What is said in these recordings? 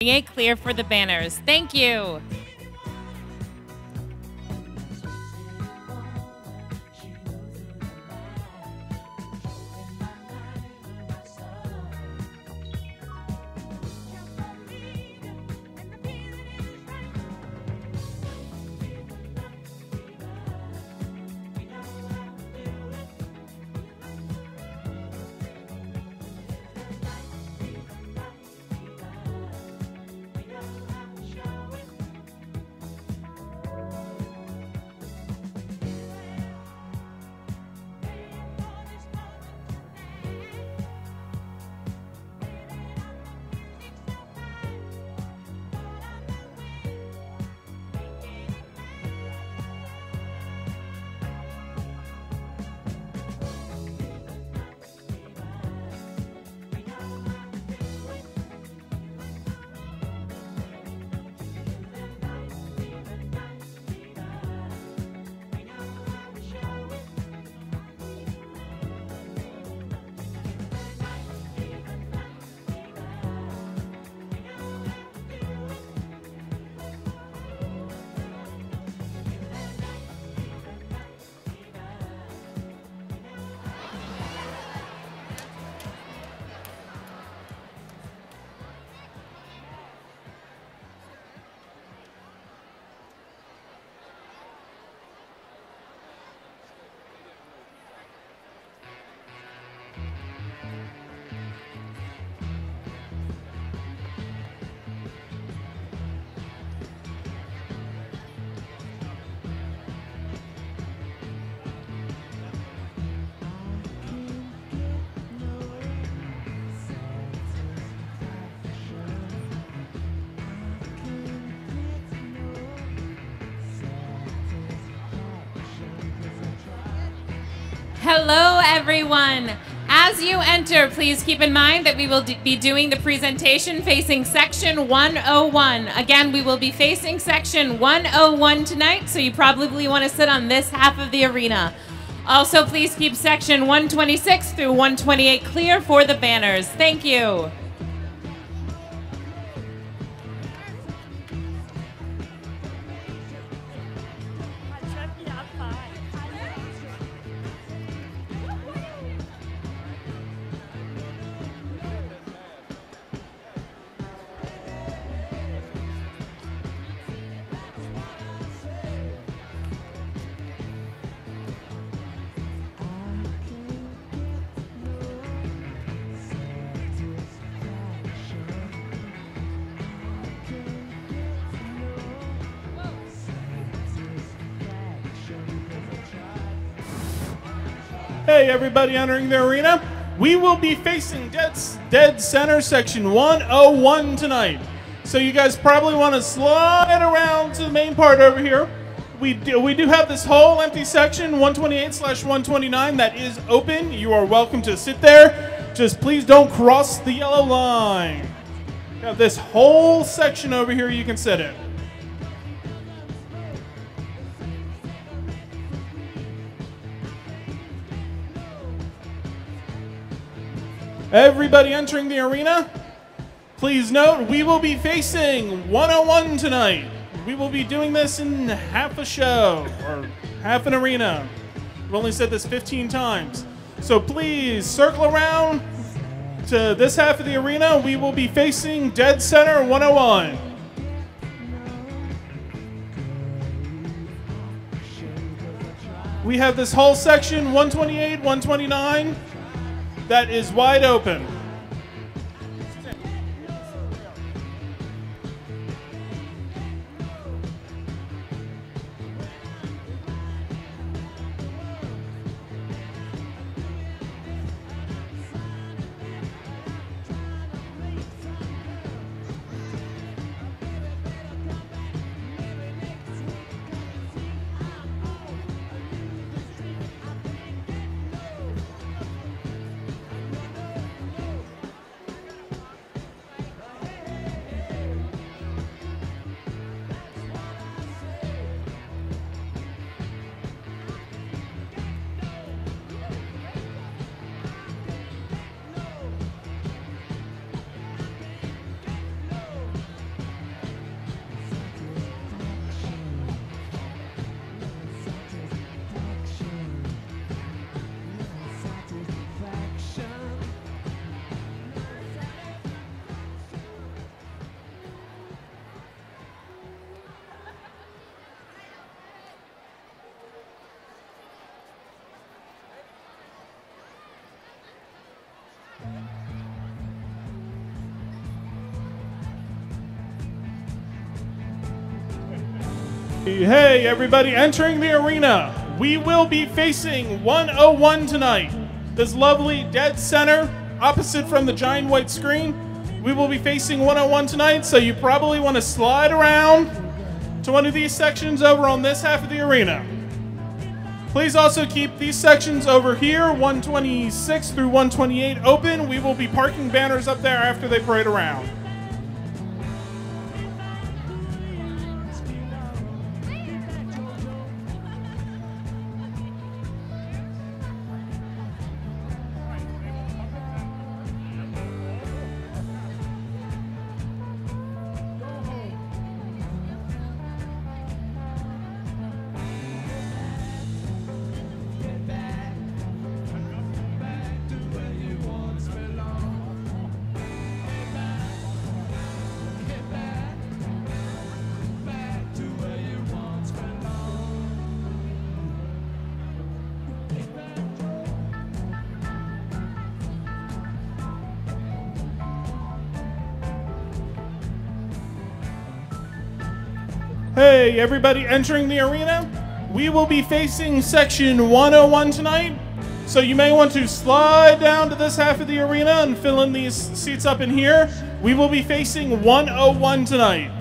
Clear for the banners. Thank you. Hello, everyone. As you enter, please keep in mind that we will be doing the presentation facing Section 101. Again, we will be facing Section 101 tonight, so you probably want to sit on this half of the arena. Also, please keep Section 126 through 128 clear for the banners. Thank you. Hey, everybody entering the arena. We will be facing dead center section 101 tonight. So you guys probably want to slide around to the main part over here. We do have this whole empty section, 128/129, that is open. You are welcome to sit there. Just please don't cross the yellow line. We have this whole section over here you can sit in. Everybody entering the arena, please note we will be facing 101 tonight. We will be doing this in half a show, or half an arena. We've only said this 15 times. So please circle around to this half of the arena. We will be facing dead center 101. We have this whole section, 128, 129. That is wide open. Hey, everybody entering the arena. We will be facing 101 tonight. This lovely dead center opposite from the giant white screen. We will be facing 101 tonight, so you probably want to slide around to one of these sections over on this half of the arena. Please also keep these sections over here, 126 through 128, open. We will be parking banners up there after they parade around. Hey, everybody entering the arena. We will be facing section 101 tonight, so you may want to slide down to this half of the arena and fill in these seats up in here. We will be facing 101 tonight.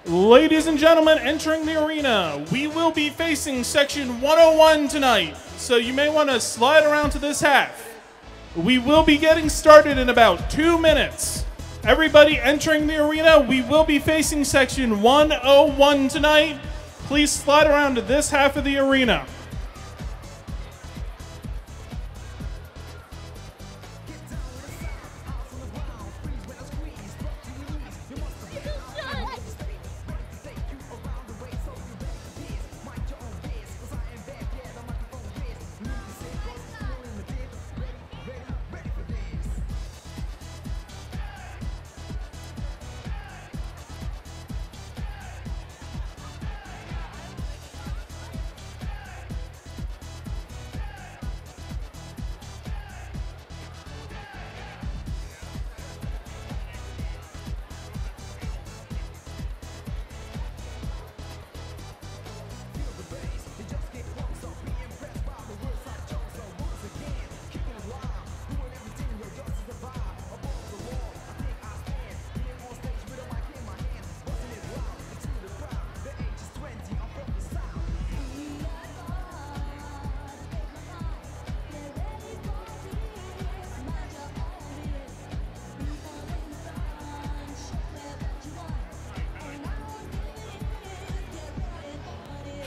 Ladies and gentlemen, entering the arena, we will be facing section 101 tonight, so you may want to slide around to this half. We will be getting started in about 2 minutes. Everybody entering the arena, we will be facing section 101 tonight. Please slide around to this half of the arena.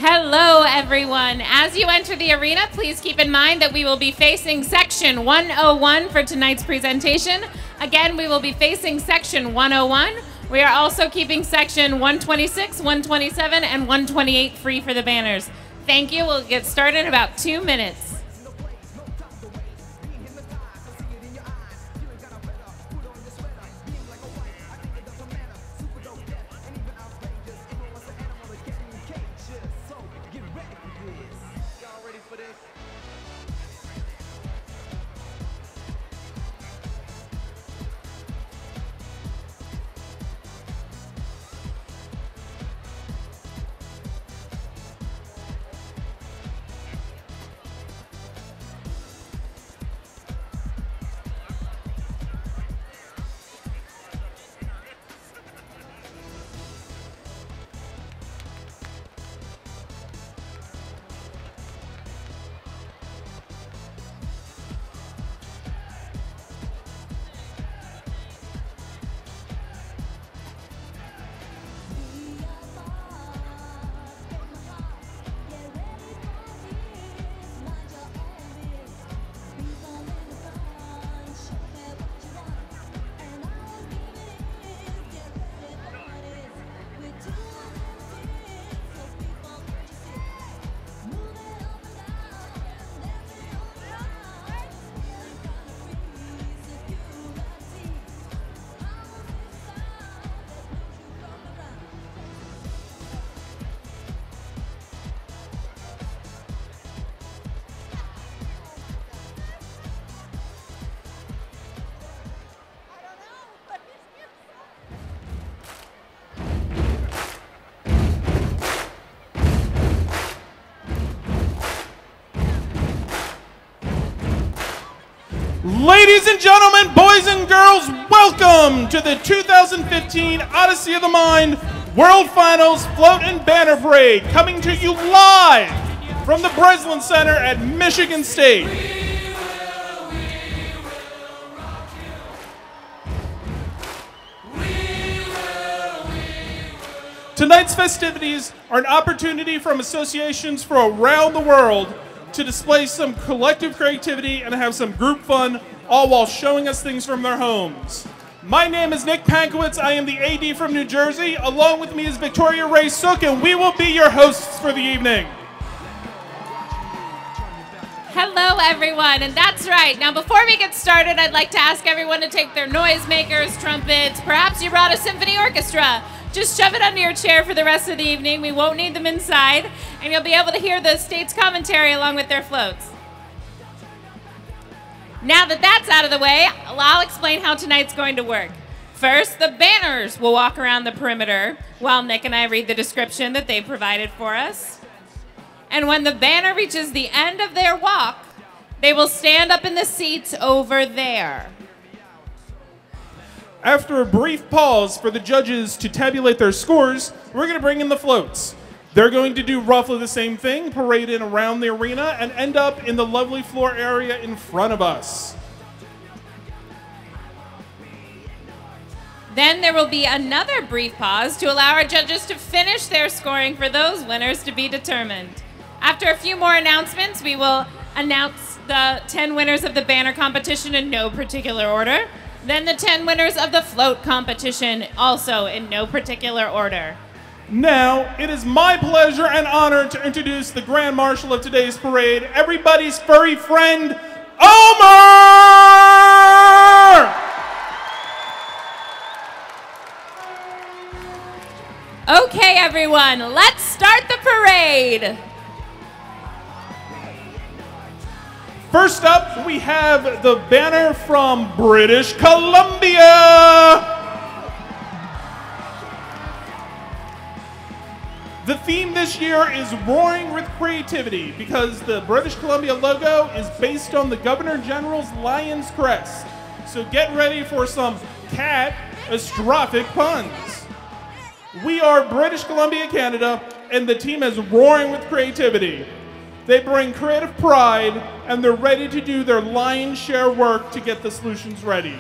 Hello, everyone. As you enter the arena, please keep in mind that we will be facing section 101 for tonight's presentation. Again, we will be facing section 101. We are also keeping section 126, 127, and 128 free for the banners. Thank you. We'll get started in about 2 minutes. Ladies and gentlemen, boys and girls, welcome to the 2015 Odyssey of the Mind World Finals Float and Banner Parade, coming to you live from the Breslin Center at Michigan State. Tonight's festivities are an opportunity from associations from around the world to display some collective creativity and have some group fun, all while showing us things from their homes. My name is Nick Pankowitz. I am the AD from New Jersey. Along with me is Victoria Ray Sook, and we will be your hosts for the evening. Hello, everyone, and that's right. Now, before we get started, I'd like to ask everyone to take their noisemakers, trumpets, perhaps you brought a symphony orchestra. Just shove it under your chair for the rest of the evening. We won't need them inside, and you'll be able to hear the state's commentary along with their floats. Now that that's out of the way, I'll explain how tonight's going to work. First, the banners will walk around the perimeter while Nick and I read the description that they provided for us. And when the banner reaches the end of their walk, they will stand up in the seats over there. After a brief pause for the judges to tabulate their scores, we're going to bring in the floats. They're going to do roughly the same thing, parade in around the arena, and end up in the lovely floor area in front of us. Then there will be another brief pause to allow our judges to finish their scoring for those winners to be determined. After a few more announcements, we will announce the 10 winners of the banner competition in no particular order. Then the 10 winners of the float competition, also in no particular order. Now, it is my pleasure and honor to introduce the Grand Marshal of today's parade, everybody's furry friend, Omar! Okay, everyone, let's start the parade. First up, we have the banner from British Columbia. The theme this year is Roaring with Creativity because the British Columbia logo is based on the Governor General's lion's crest. So get ready for some catastrophic puns. We are British Columbia, Canada, and the team is Roaring with Creativity. They bring creative pride, and they're ready to do their lion's share work to get the solutions ready.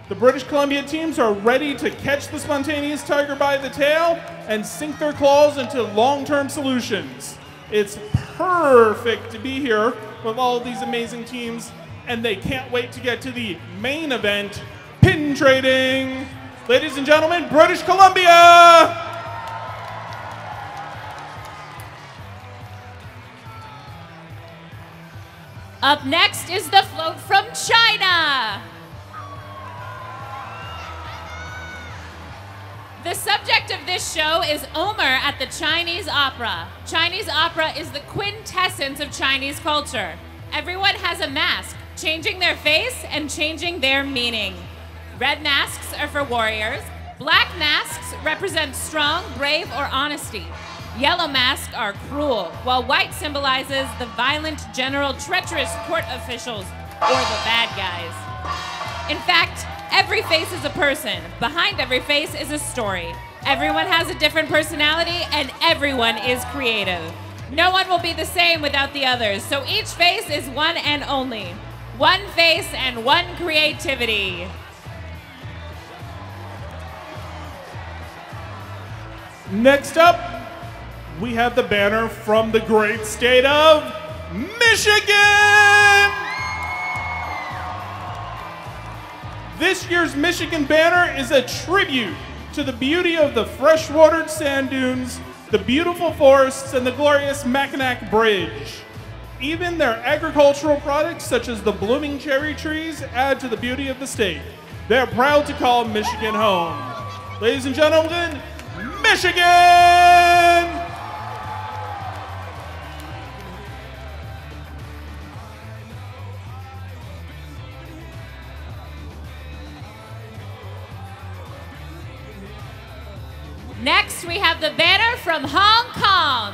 The British Columbia teams are ready to catch the spontaneous tiger by the tail and sink their claws into long-term solutions. It's perfect to be here with all of these amazing teams, and they can't wait to get to the main event, pin trading. Ladies and gentlemen, British Columbia! Up next is the float from China. The subject of this show is Omer at the Chinese opera. Chinese opera is the quintessence of Chinese culture. Everyone has a mask, changing their face and changing their meaning. Red masks are for warriors. Black masks represent strong, brave, or honesty. Yellow masks are cruel, while white symbolizes the violent, general, treacherous court officials or the bad guys. In fact, every face is a person. Behind every face is a story. Everyone has a different personality, and everyone is creative. No one will be the same without the others, so each face is one and only. One face and one creativity. Next up, we have the banner from the great state of Michigan! This year's Michigan banner is a tribute to the beauty of the freshwatered sand dunes, the beautiful forests, and the glorious Mackinac Bridge. Even their agricultural products, such as the blooming cherry trees, add to the beauty of the state. They're proud to call Michigan home. Ladies and gentlemen, Michigan! Next, we have the banner from Hong Kong.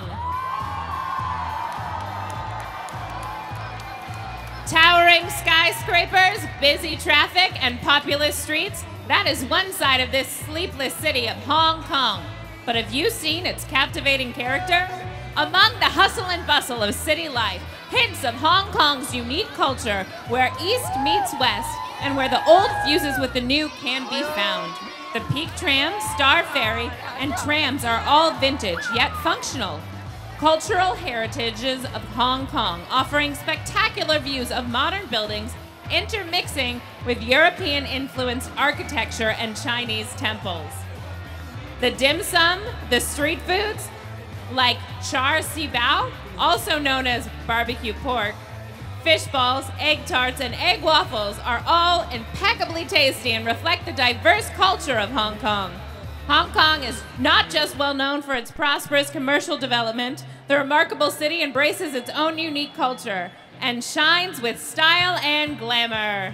Towering skyscrapers, busy traffic, and populous streets, that is one side of this sleepless city of Hong Kong. But have you seen its captivating character? Among the hustle and bustle of city life, hints of Hong Kong's unique culture, where East meets West, and where the old fuses with the new can be found. The Peak Tram, Star Ferry, and trams are all vintage, yet functional. Cultural heritages of Hong Kong, offering spectacular views of modern buildings, intermixing with European-influenced architecture and Chinese temples. The dim sum, the street foods, like char si bao, also known as barbecue pork, fish balls, egg tarts, and egg waffles are all impeccably tasty and reflect the diverse culture of Hong Kong. Hong Kong is not just well known for its prosperous commercial development, the remarkable city embraces its own unique culture and shines with style and glamour.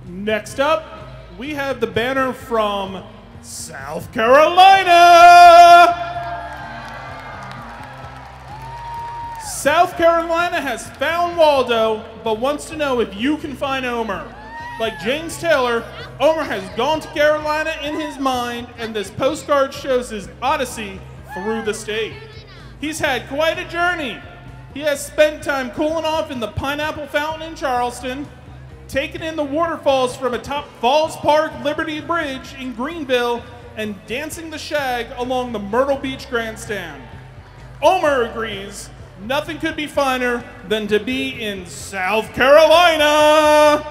Next up, we have the banner from South Carolina! South Carolina has found Waldo, but wants to know if you can find Omer. Like James Taylor, Omer has gone to Carolina in his mind, and this postcard shows his odyssey through the state. He's had quite a journey. He has spent time cooling off in the Pineapple Fountain in Charleston, taking in the waterfalls from atop Falls Park Liberty Bridge in Greenville, and dancing the shag along the Myrtle Beach Grandstand. Omer agrees nothing could be finer than to be in South Carolina.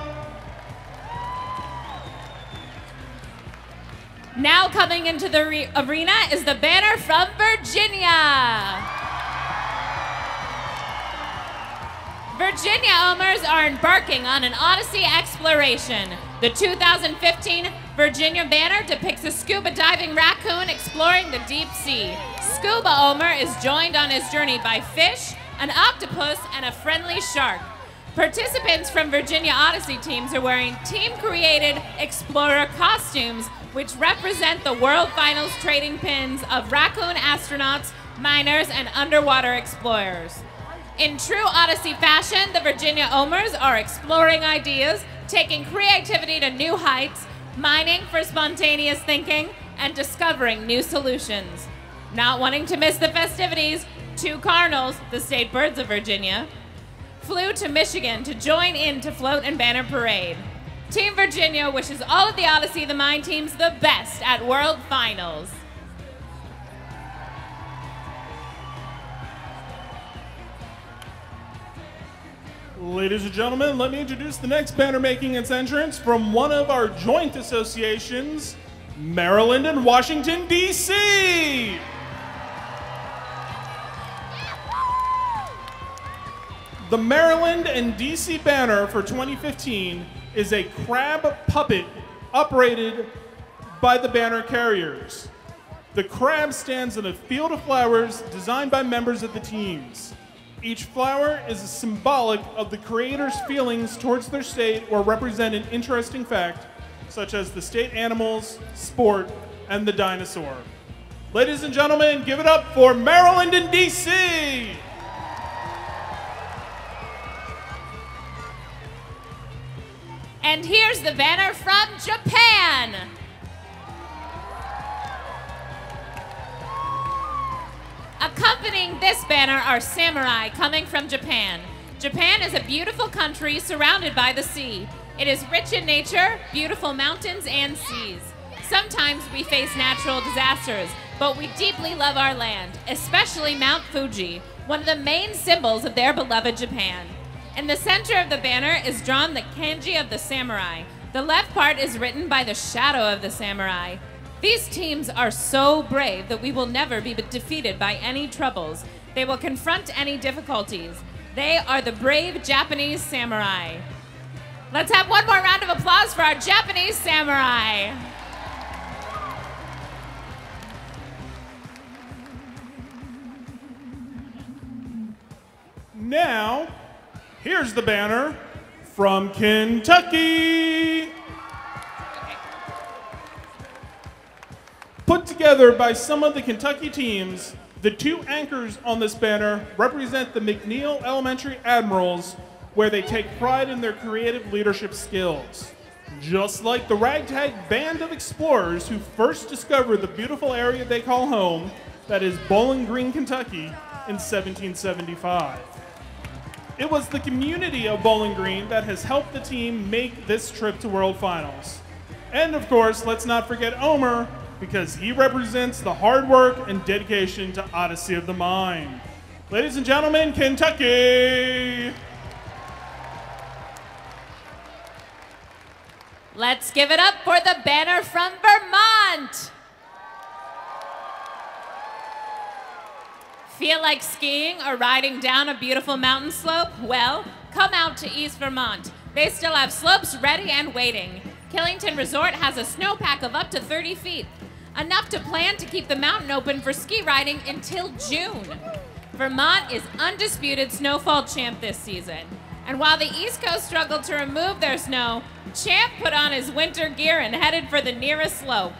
Now coming into the arena is the banner from Virginia. Virginia Omers are embarking on an Odyssey exploration. The 2015 Virginia banner depicts a scuba diving raccoon exploring the deep sea. Scuba Omer is joined on his journey by fish, an octopus, and a friendly shark. Participants from Virginia Odyssey teams are wearing team-created Explorer costumes, which represent the World Finals trading pins of raccoon astronauts, miners, and underwater explorers. In true Odyssey fashion, the Virginia Omers are exploring ideas, taking creativity to new heights, mining for spontaneous thinking, and discovering new solutions. Not wanting to miss the festivities, two cardinals, the state birds of Virginia, flew to Michigan to join in to float and banner parade. Team Virginia wishes all of the Odyssey the Mind teams the best at World Finals. Ladies and gentlemen, let me introduce the next banner making its entrance from one of our joint associations, Maryland and Washington, D.C. The Maryland and D.C. banner for 2015 is a crab puppet operated by the banner carriers. The crab stands in a field of flowers designed by members of the teams. Each flower is symbolic of the creator's feelings towards their state or represent an interesting fact, such as the state animals, sport, and the dinosaur. Ladies and gentlemen, give it up for Maryland and D.C. And here's the banner from Japan. Accompanying this banner are samurai coming from Japan. Japan is a beautiful country surrounded by the sea. It is rich in nature, beautiful mountains and seas. Sometimes we face natural disasters, but we deeply love our land, especially Mount Fuji, one of the main symbols of their beloved Japan. In the center of the banner is drawn the kanji of the samurai. The left part is written by the shadow of the samurai. These teams are so brave that we will never be defeated by any troubles. They will confront any difficulties. They are the brave Japanese samurai. Let's have one more round of applause for our Japanese samurai. Now, here's the banner from Kentucky. Put together by some of the Kentucky teams, the two anchors on this banner represent the McNeil Elementary Admirals, where they take pride in their creative leadership skills. Just like the ragtag band of explorers who first discovered the beautiful area they call home, that is Bowling Green, Kentucky, in 1775. It was the community of Bowling Green that has helped the team make this trip to World Finals. And of course, let's not forget Omer, because he represents the hard work and dedication to Odyssey of the Mind. Ladies and gentlemen, Kentucky! Let's give it up for the banner from Vermont! Feel like skiing or riding down a beautiful mountain slope? Well, come out to East Vermont. They still have slopes ready and waiting. Killington Resort has a snowpack of up to 30 feet, enough to plan to keep the mountain open for ski riding until June. Vermont is undisputed snowfall champ this season. And while the East Coast struggled to remove their snow, Champ put on his winter gear and headed for the nearest slope.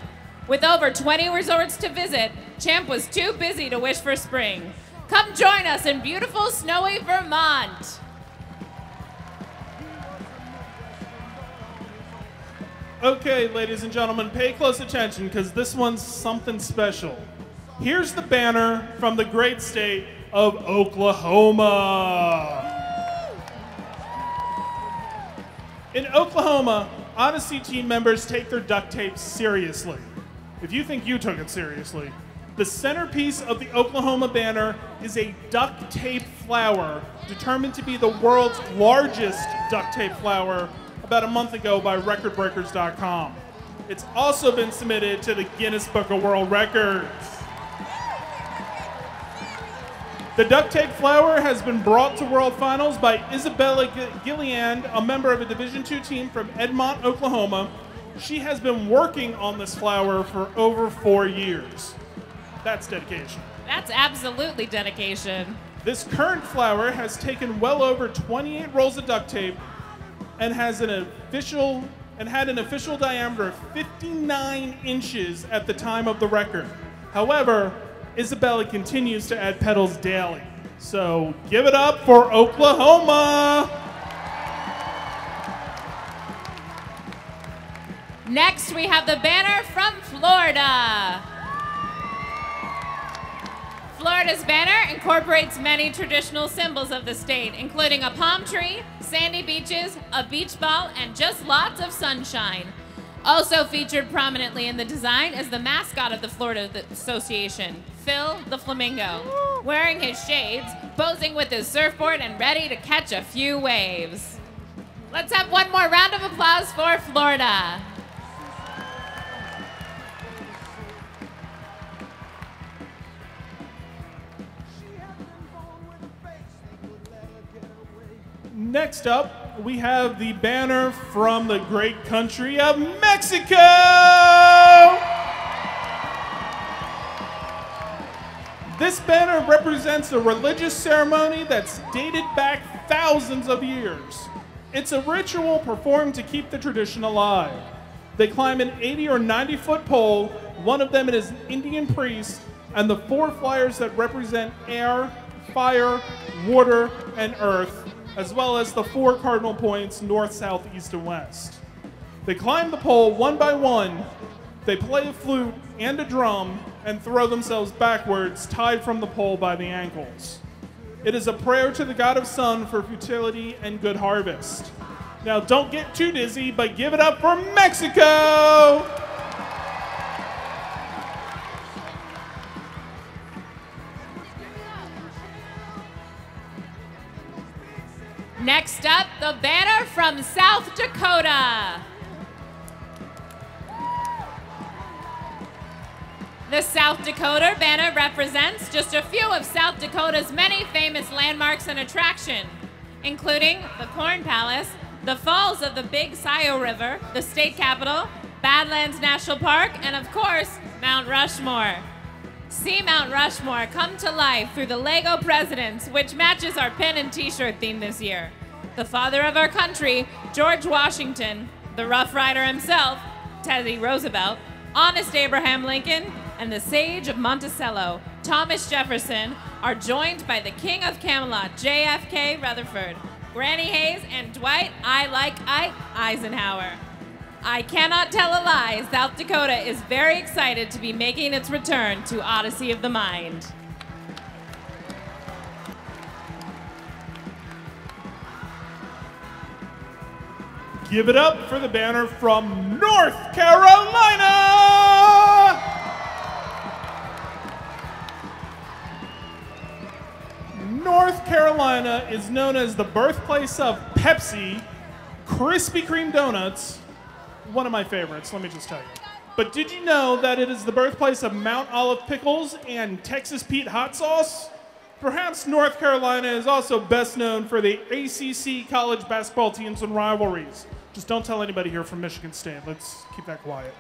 With over 20 resorts to visit, Champ was too busy to wish for spring. Come join us in beautiful, snowy Vermont. Okay, ladies and gentlemen, pay close attention because this one's something special. Here's the banner from the great state of Oklahoma. In Oklahoma, Odyssey team members take their duct tape seriously. If you think you took it seriously, the centerpiece of the Oklahoma banner is a duct tape flower determined to be the world's largest duct tape flower about a month ago by recordbreakers.com. It's also been submitted to the Guinness Book of World Records. The duct tape flower has been brought to World Finals by Isabella Gilliand, a member of a Division II team from Edmont, Oklahoma. She has been working on this flower for over 4 years. That's dedication. That's absolutely dedication. This current flower has taken well over 28 rolls of duct tape and had an official diameter of 59 inches at the time of the record. However, Isabella continues to add petals daily. So give it up for Oklahoma. Next, we have the banner from Florida. Florida's banner incorporates many traditional symbols of the state, including a palm tree, sandy beaches, a beach ball, and just lots of sunshine. Also featured prominently in the design is the mascot of the Florida Association, Phil the Flamingo, wearing his shades, posing with his surfboard, and ready to catch a few waves. Let's have one more round of applause for Florida. Next up, we have the banner from the great country of Mexico! This banner represents a religious ceremony that's dated back thousands of years. It's a ritual performed to keep the tradition alive. They climb an 80 or 90-foot pole, one of them is an Indian priest, and the 4 flyers that represent air, fire, water, and earth, as well as the 4 cardinal points, north, south, east, and west. They climb the pole one by one, they play a flute and a drum, and throw themselves backwards, tied from the pole by the ankles. It is a prayer to the god of sun for fertility and good harvest. Now don't get too dizzy, but give it up for Mexico! Next up, the banner from South Dakota. The South Dakota banner represents just a few of South Dakota's many famous landmarks and attractions, including the Corn Palace, the falls of the Big Scioto River, the state capitol, Badlands National Park, and of course, Mount Rushmore. See Mount Rushmore come to life through the Lego Presidents, which matches our pin and t-shirt theme this year. The father of our country, George Washington, the Rough Rider himself, Teddy Roosevelt, Honest Abraham Lincoln, and the Sage of Monticello, Thomas Jefferson, are joined by the King of Camelot, JFK Rutherford, Granny Hayes, and Dwight Ike Eisenhower. I cannot tell a lie, South Dakota is very excited to be making its return to Odyssey of the Mind. Give it up for the banner from North Carolina! North Carolina is known as the birthplace of Pepsi, Krispy Kreme donuts, one of my favorites, let me just tell you. But did you know that it is the birthplace of Mount Olive pickles and Texas Pete hot sauce? Perhaps North Carolina is also best known for the ACC college basketball teams and rivalries. Just don't tell anybody here from Michigan State. Let's keep that quiet.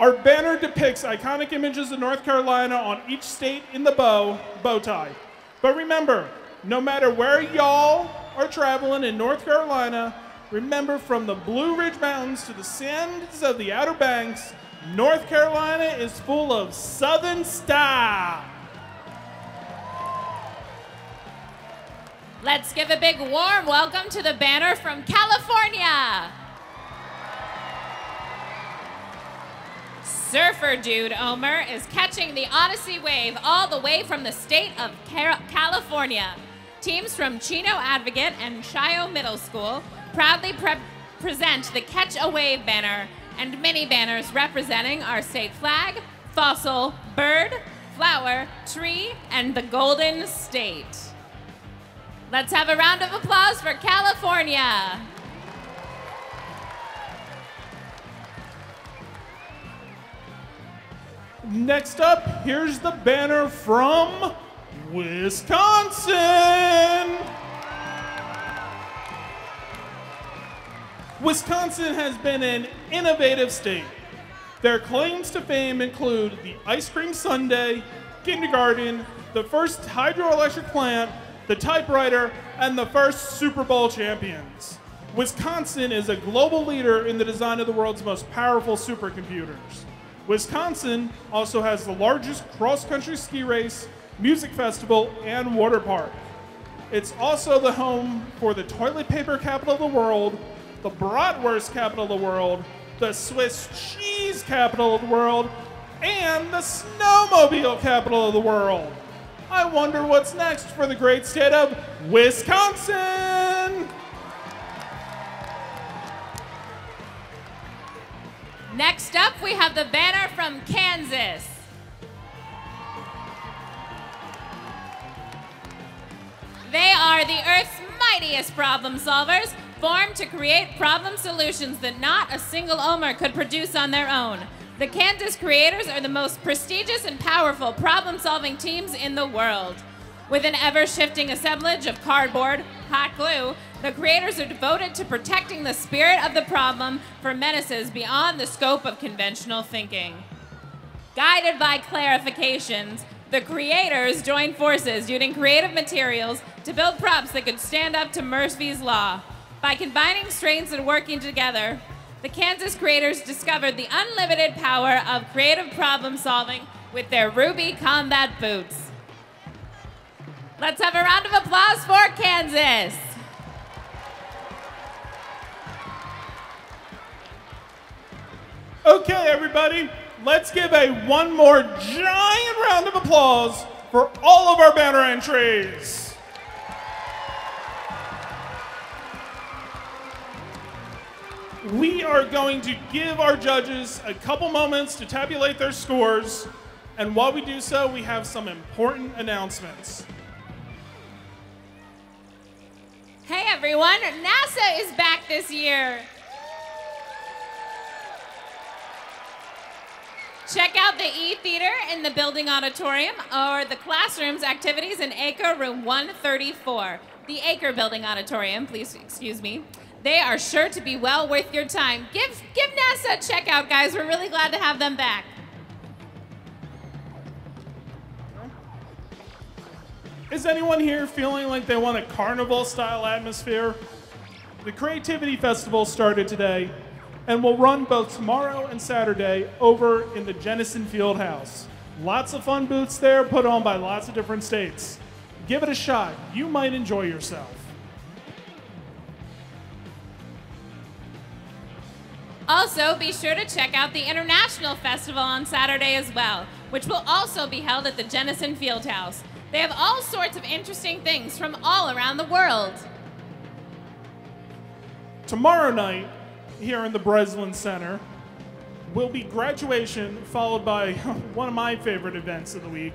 Our banner depicts iconic images of North Carolina on each state in the bow tie. But remember, no matter where y'all are traveling in North Carolina, remember, from the Blue Ridge Mountains to the sands of the Outer Banks, North Carolina is full of Southern style. Let's give a big warm welcome to the banner from California. Surfer dude Omer is catching the Odyssey wave all the way from the state of California. Teams from Chino Advocate and Shio Middle School proudly present the Catch a Wave banner and mini banners representing our state flag, fossil, bird, flower, tree, and the Golden State. Let's have a round of applause for California. Next up, here's the banner from Wisconsin. Wisconsin has been an innovative state. Their claims to fame include the ice cream sundae, kindergarten, the first hydroelectric plant, the typewriter, and the first Super Bowl champions. Wisconsin is a global leader in the design of the world's most powerful supercomputers. Wisconsin also has the largest cross-country ski race, music festival, and water park. It's also the home for the toilet paper capital of the world, the bratwurst capital of the world, the Swiss cheese capital of the world, and the snowmobile capital of the world. I wonder what's next for the great state of Wisconsin! Next up, we have the banner from Kansas. They are the Earth's mightiest problem solvers, formed to create problem solutions that not a single Omer could produce on their own. The Kansas Creators are the most prestigious and powerful problem-solving teams in the world. With an ever-shifting assemblage of cardboard, hot glue, the Creators are devoted to protecting the spirit of the problem from menaces beyond the scope of conventional thinking. Guided by clarifications, the Creators joined forces using creative materials to build props that could stand up to Murphy's Law. By combining strengths and working together, the Kansas Creators discovered the unlimited power of creative problem solving with their Ruby combat boots. Let's have a round of applause for Kansas. Okay, everybody, let's give one more giant round of applause for all of our banner entries. We are going to give our judges a couple moments to tabulate their scores, and while we do so, we have some important announcements. Hey everyone, NASA is back this year. Check out the E-Theater in the building auditorium or the classrooms activities in Acre Room 134. The Acre Building Auditorium, please excuse me. They are sure to be well worth your time. Give NASA a check out, guys. We're really glad to have them back. Is anyone here feeling like they want a carnival-style atmosphere? The Creativity Festival started today and will run both tomorrow and Saturday over in the Jennison Fieldhouse. Lots of fun booths there put on by lots of different states. Give it a shot. You might enjoy yourself. Also, be sure to check out the International Festival on Saturday as well, which will also be held at the Jennison Fieldhouse. They have all sorts of interesting things from all around the world. Tomorrow night, here in the Breslin Center, will be graduation, followed by one of my favorite events of the week,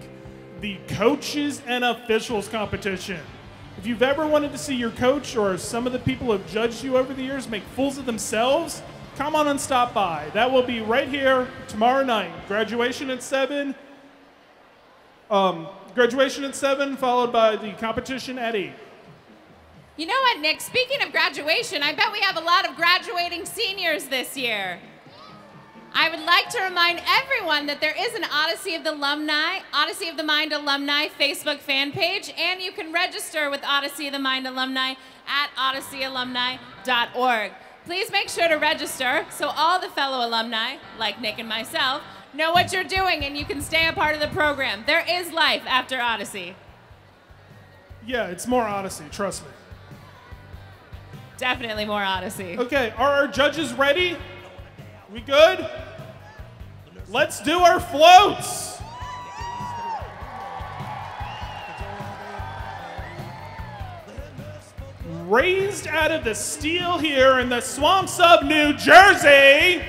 the Coaches and Officials Competition. If you've ever wanted to see your coach or some of the people who have judged you over the years make fools of themselves, come on and stop by. That will be right here tomorrow night. Graduation at 7. Graduation at 7, followed by the competition at 8. You know what, Nick? Speaking of graduation, I bet we have a lot of graduating seniors this year. I would like to remind everyone that there is an Odyssey of the Mind alumni Facebook fan page, and you can register with Odyssey of the Mind alumni at odysseyalumni.org. Please make sure to register so all the fellow alumni, like Nick and myself, know what you're doing and you can stay a part of the program. There is life after Odyssey. Yeah, it's more Odyssey, trust me. Definitely more Odyssey. Okay, are our judges ready? We good? Let's do our floats. Raised out of the steel here in the swamps of New Jersey,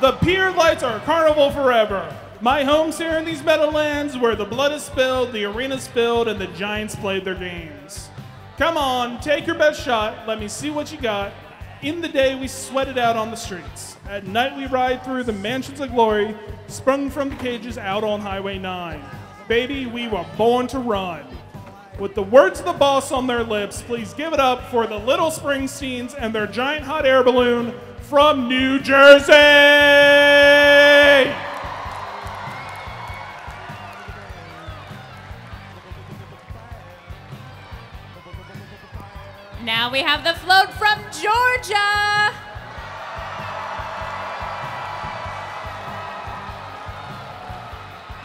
the pier lights are a carnival forever. My home's here in these Meadowlands where the blood is spilled, the arena's filled, and the Giants played their games. Come on, take your best shot. Let me see what you got. In the day, we sweat it out on the streets. At night, we ride through the mansions of glory, sprung from the cages out on Highway 9. Baby, we were born to run. With the words of the boss on their lips, please give it up for the Little Springsteens and their giant hot air balloon from New Jersey! Now we have the float from Georgia.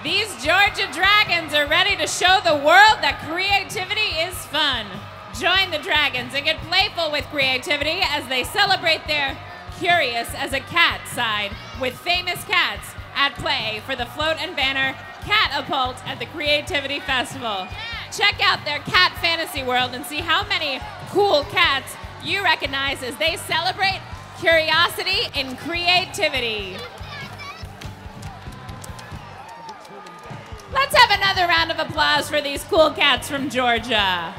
These Georgia Dragons are ready to show the world that creativity is fun. Join the Dragons and get playful with creativity as they celebrate their curious as a cat side with famous cats at play for the float and banner Catapult at the Creativity Festival. Check out their cat fantasy world and see how many cool cats you recognize as they celebrate curiosity and creativity. Let's have have another round of applause for these cool cats from Georgia.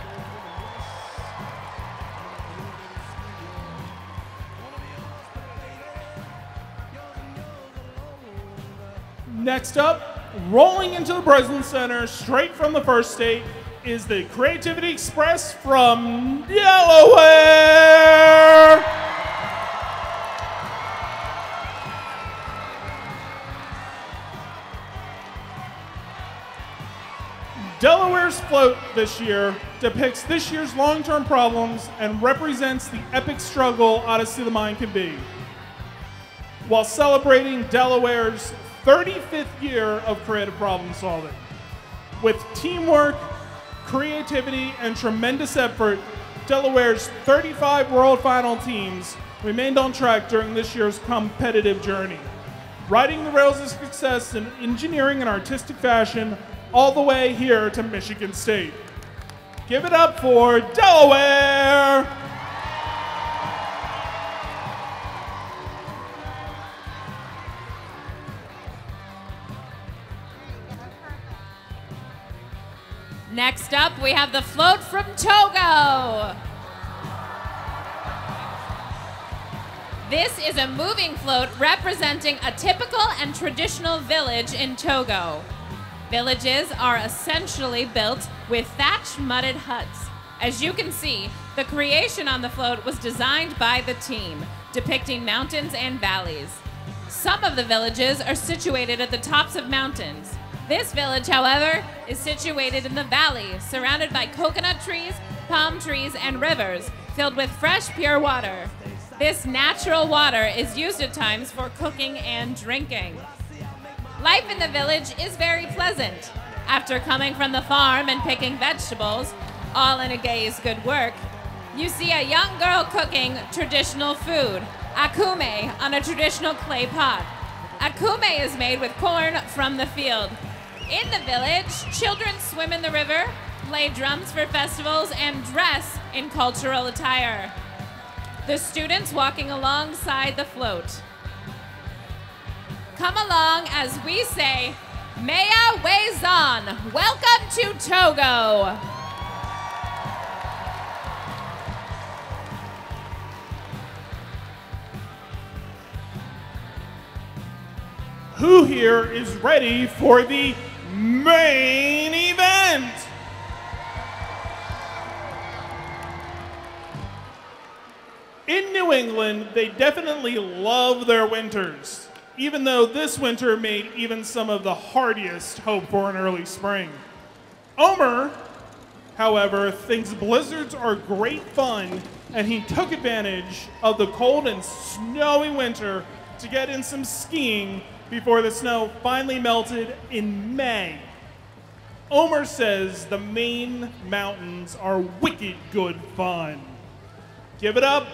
Next up, rolling into the Breslin Center, straight from the first state, is the Creativity Express from Delaware. Delaware's float this year depicts this year's long-term problems and represents the epic struggle Odyssey of the Mind can be, while celebrating Delaware's 35th year of creative problem solving. With teamwork, creativity, and tremendous effort, Delaware's 35 World Final teams remained on track during this year's competitive journey, riding the rails of success in engineering and artistic fashion all the way here to Michigan State. Give it up for Delaware! Next up, we have the float from Togo. This is a moving float representing a typical and traditional village in Togo. Villages are essentially built with thatch mudded huts. As you can see, the creation on the float was designed by the team, depicting mountains and valleys. Some of the villages are situated at the tops of mountains. This village, however, is situated in the valley, surrounded by coconut trees, palm trees, and rivers filled with fresh, pure water. This natural water is used at times for cooking and drinking. Life in the village is very pleasant. After coming from the farm and picking vegetables, all in a gay's good work, you see a young girl cooking traditional food, akume, on a traditional clay pot. Akume is made with corn from the field. In the village, children swim in the river, play drums for festivals, and dress in cultural attire. The students walking alongside the float. Come along as we say, Mea Weizan, welcome to Togo. Who here is ready for the main event? In New England, they definitely love their winters, even though this winter made even some of the hardiest hope for an early spring. Omer, however, thinks blizzards are great fun, and he took advantage of the cold and snowy winter to get in some skiing before the snow finally melted in May. Omer says the Maine mountains are wicked good fun. Give it up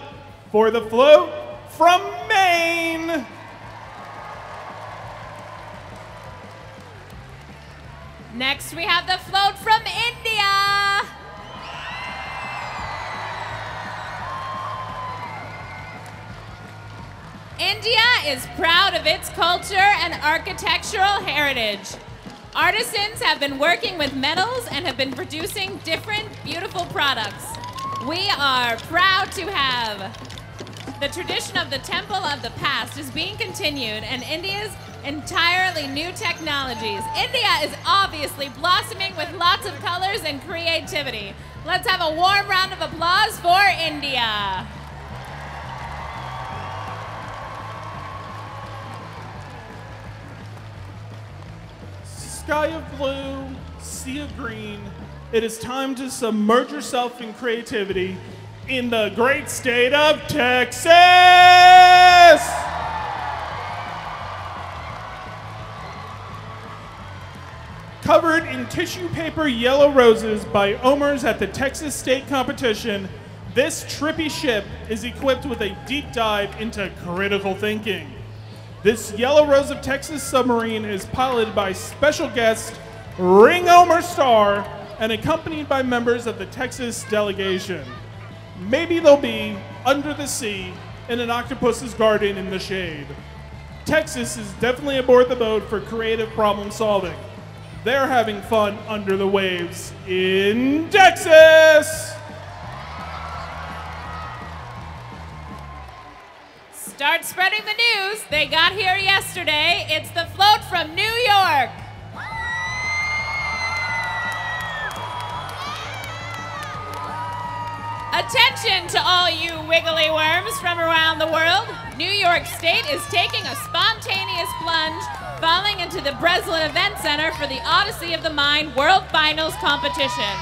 for the float from Maine. Next, we have the float from India. India is proud of its culture and architectural heritage. Artisans have been working with metals and have been producing different beautiful products. We are proud to have the tradition of the Temple of the Past is being continued, and India's entirely new technologies. India is obviously blossoming with lots of colors and creativity. Let's have a warm round of applause for India. Sky of blue, sea of green. It is time to submerge yourself in creativity in the great state of Texas! Covered in tissue paper yellow roses by Omers at the Texas State Competition, this trippy ship is equipped with a deep dive into critical thinking. This Yellow Rose of Texas submarine is piloted by special guest Ring Omer Star and accompanied by members of the Texas delegation. Maybe they'll be under the sea in an octopus's garden in the shade. Texas is definitely aboard the boat for creative problem solving. they're having fun under the waves in Texas. Start spreading the news. They got here yesterday. It's the float from New York. Attention to all you wiggly worms from around the world. New York State is taking a spontaneous plunge, falling into the Breslin Event Center for the Odyssey of the Mind World Finals competition.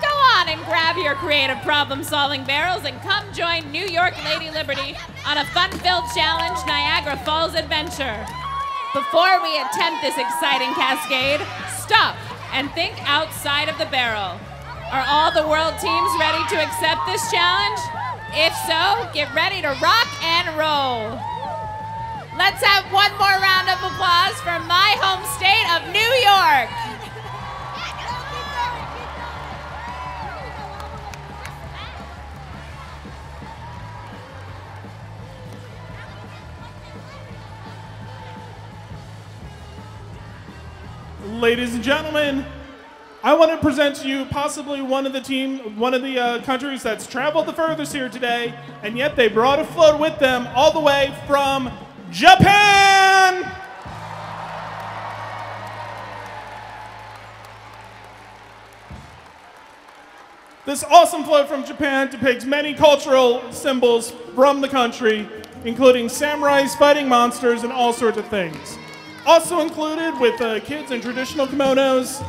Go on and grab your creative problem-solving barrels and come join New York Lady Liberty on a fun-filled challenge Niagara Falls adventure. Before we attempt this exciting cascade, stop and think outside of the barrel. Are all the world teams ready to accept this challenge? If so, get ready to rock and roll. Let's have one more round of applause for my home state of New York. Ladies and gentlemen, I want to present to you possibly one of the countries that's traveled the furthest here today, and yet they brought a float with them all the way from Japan! This awesome float from Japan depicts many cultural symbols from the country, including samurais fighting monsters and all sorts of things. Also included with kids in traditional kimonos.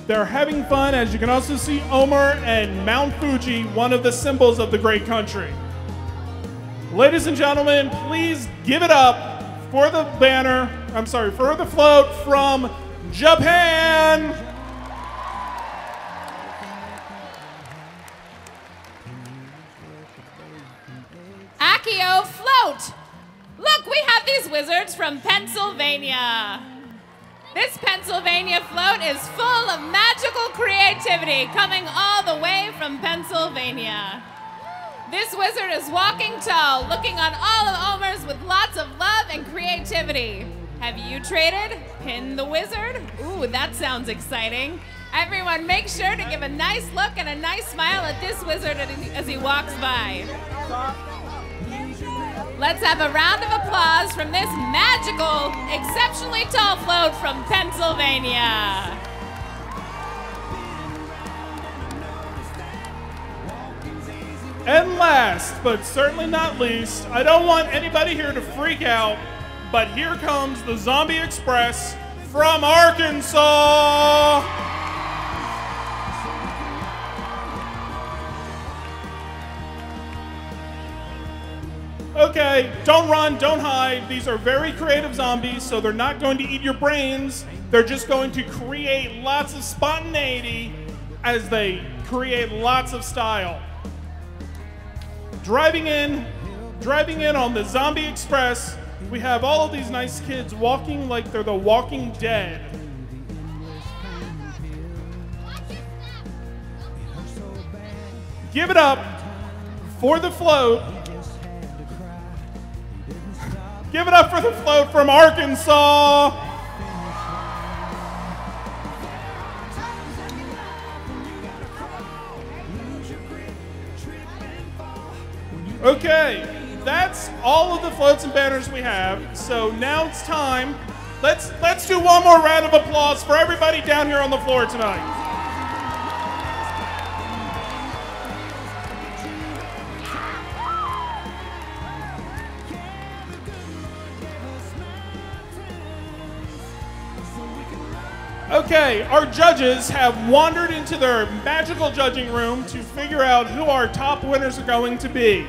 They're having fun, as you can also see Omer and Mount Fuji, one of the symbols of the great country. Ladies and gentlemen, please give it up for the for the float from Japan. Accio float. Look, we have these wizards from Pennsylvania. This Pennsylvania float is full of magical creativity coming all the way from Pennsylvania. This wizard is walking tall, looking on all of Omer's with lots of love and creativity. Have you traded? Pin the wizard? Ooh, that sounds exciting. Everyone make sure to give a nice look and a nice smile at this wizard as he walks by. Let's have a round of applause from this magical, exceptionally tall float from Pennsylvania. And last, but certainly not least, I don't want anybody here to freak out, but here comes the Zombie Express from Arkansas. Okay, don't run, don't hide. These are very creative zombies, so they're not going to eat your brains. They're just going to create lots of spontaneity as they create lots of style. Driving in on the Zombie Express, we have all of these nice kids walking like they're the Walking Dead. Give it up for the float. Give it up for the float from Arkansas. Okay, that's all of the floats and banners we have. So now it's time. Let's do one more round of applause for everybody down here on the floor tonight. Okay, our judges have wandered into their magical judging room to figure out who our top winners are going to be.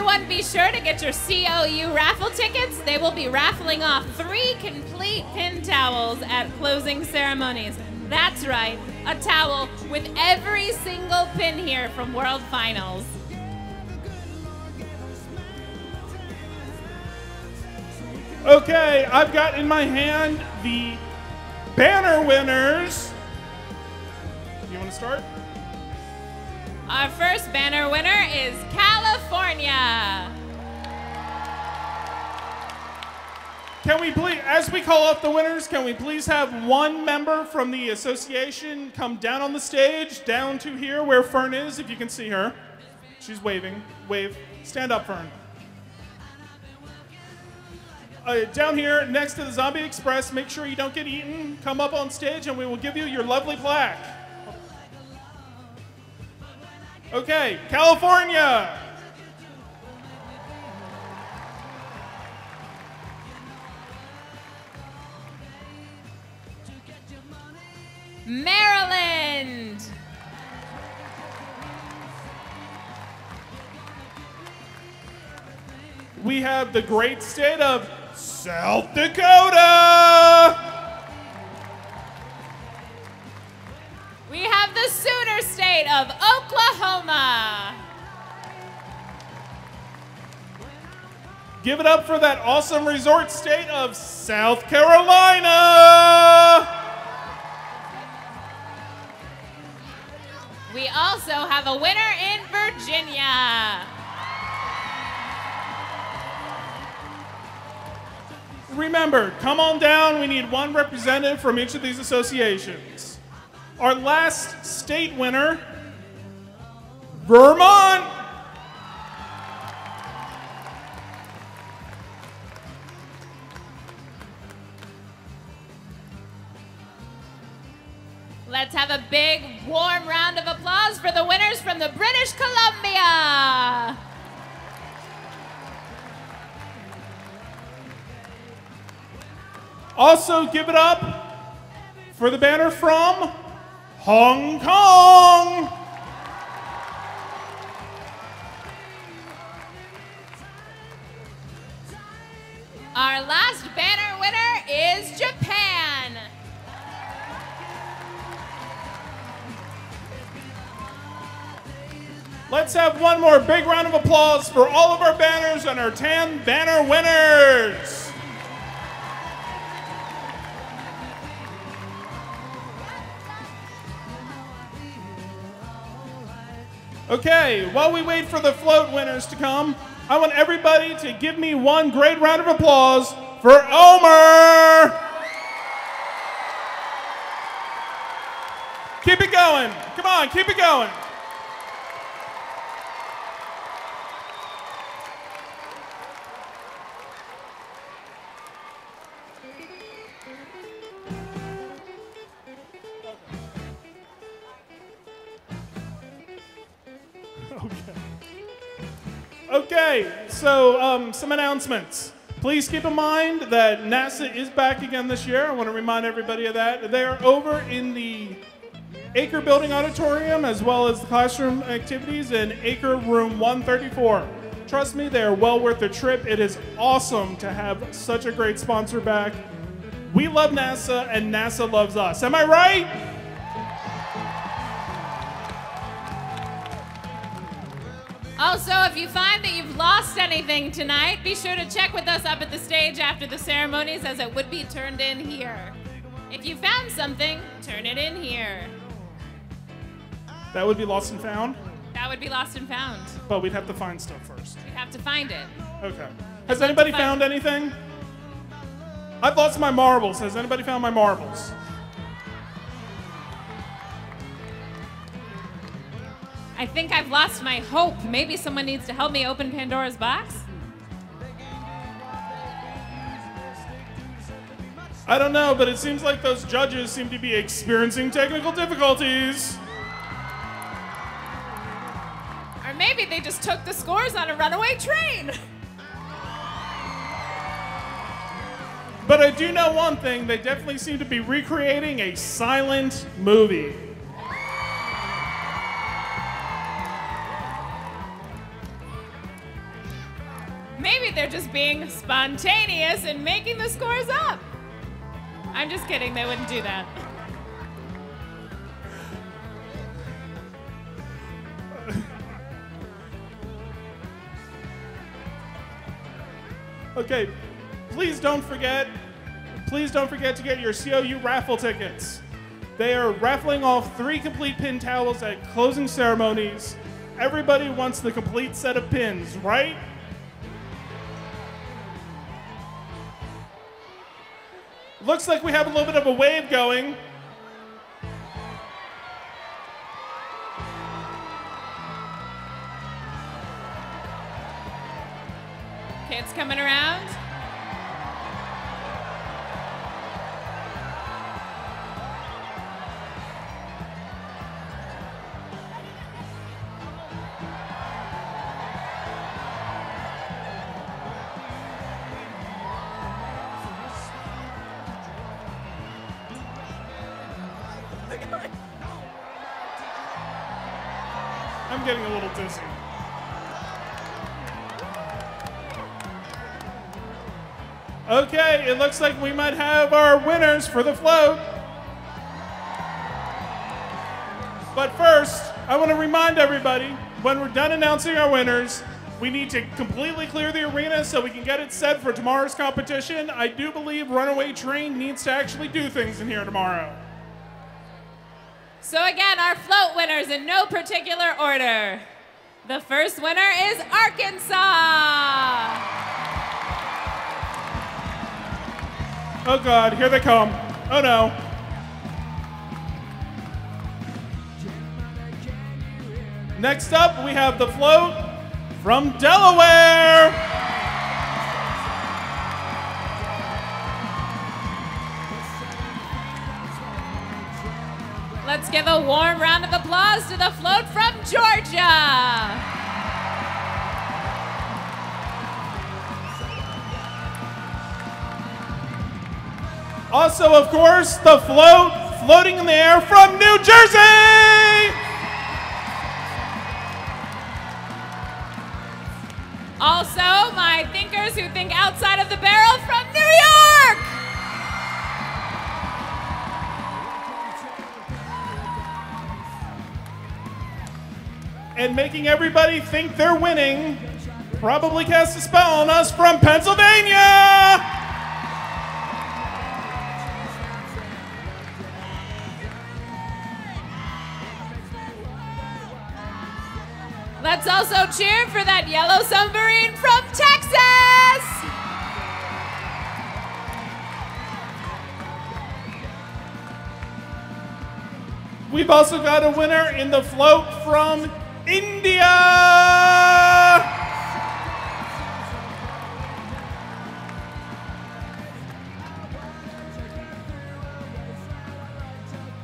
Everyone be sure to get your COU raffle tickets. They will be raffling off 3 complete pin towels at closing ceremonies. That's right, a towel with every single pin here from World Finals. Okay, I've got in my hand the banner winners. You want to start? Our first banner winner is California. Can we please, as we call up the winners, can we please have one member from the association come down on the stage, down to here where Fern is, if you can see her. She's waving. Wave. Stand up, Fern. Down here next to the Zombie Express, make sure you don't get eaten. Come up on stage and we will give you your lovely plaque. Okay, California. Maryland. We have the great state of South Dakota. We have the Sooner state of Oklahoma. Give it up for that awesome resort state of South Carolina. We also have a winner in Virginia. Remember, come on down. We need one representative from each of these associations. Our last state winner, Vermont. Let's have a big, warm round of applause for the winners from the British Columbia. Also, give it up for the banner from Hong Kong. Our last banner winner is Japan. Let's have one more big round of applause for all of our banners and our 10 banner winners. Okay, while we wait for the float winners to come, I want everybody to give me one great round of applause for Omer. Keep it going. Come on, keep it going. Okay, so some announcements. Please keep in mind that NASA is back again this year. I want to remind everybody of that. They are over in the Acre Building Auditorium as well as the classroom activities in Acre Room 134. Trust me, they are well worth the trip. It is awesome to have such a great sponsor back. We love NASA and NASA loves us. Am I right? Also, if you find that you've lost anything tonight, be sure to check with us up at the stage after the ceremonies, as it would be turned in here. If you found something, turn it in here. That would be lost and found? That would be lost and found. But we'd have to find stuff first. You'd have to find it. Okay. Has anybody found anything? I've lost my marbles. Has anybody found my marbles? I think I've lost my hope. Maybe someone needs to help me open Pandora's box? I don't know, but it seems like those judges seem to be experiencing technical difficulties. Or maybe they just took the scores on a runaway train. But I do know one thing, they definitely seem to be recreating a silent movie. maybe they're just being spontaneous and making the scores up. I'm just kidding, they wouldn't do that. Okay, please don't forget to get your COU raffle tickets. They are raffling off 3 complete pin towels at closing ceremonies. Everybody wants the complete set of pins, right? Looks like we have a little bit of a wave going. Okay, it's coming around. I'm getting a little dizzy. Okay, it looks like we might have our winners for the float. But first, I want to remind everybody, when we're done announcing our winners, we need to completely clear the arena so we can get it set for tomorrow's competition. I do believe Runaway Train needs to actually do things in here tomorrow. So again, our float winners in no particular order. The first winner is Arkansas. Oh God, here they come. Oh no. Next up, we have the float from Delaware. Let's give a warm round of applause to the float from Georgia. Also, of course, the float floating in the air from New Jersey. Also, my thinkers who think outside of the barrel from New York. And making everybody think they're winning, probably cast a spell on us from Pennsylvania. Let's also cheer for that yellow submarine from Texas. We've also got a winner in the float from India.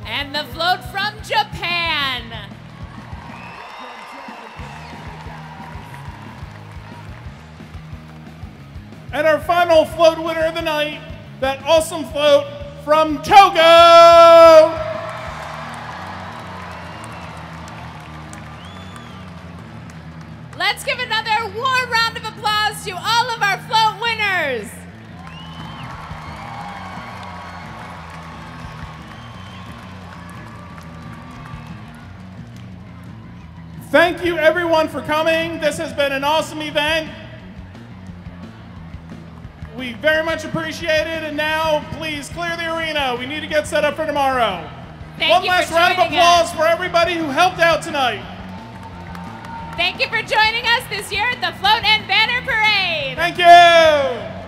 And the float from Japan. And our final float winner of the night, that awesome float from Togo. Let's give another warm round of applause to all of our float winners. Thank you everyone for coming. This has been an awesome event. We very much appreciate it, and now please clear the arena. We need to get set up for tomorrow. One last round of applause for everybody who helped out tonight. Thank you for joining us this year at the Float and Banner Parade. Thank you.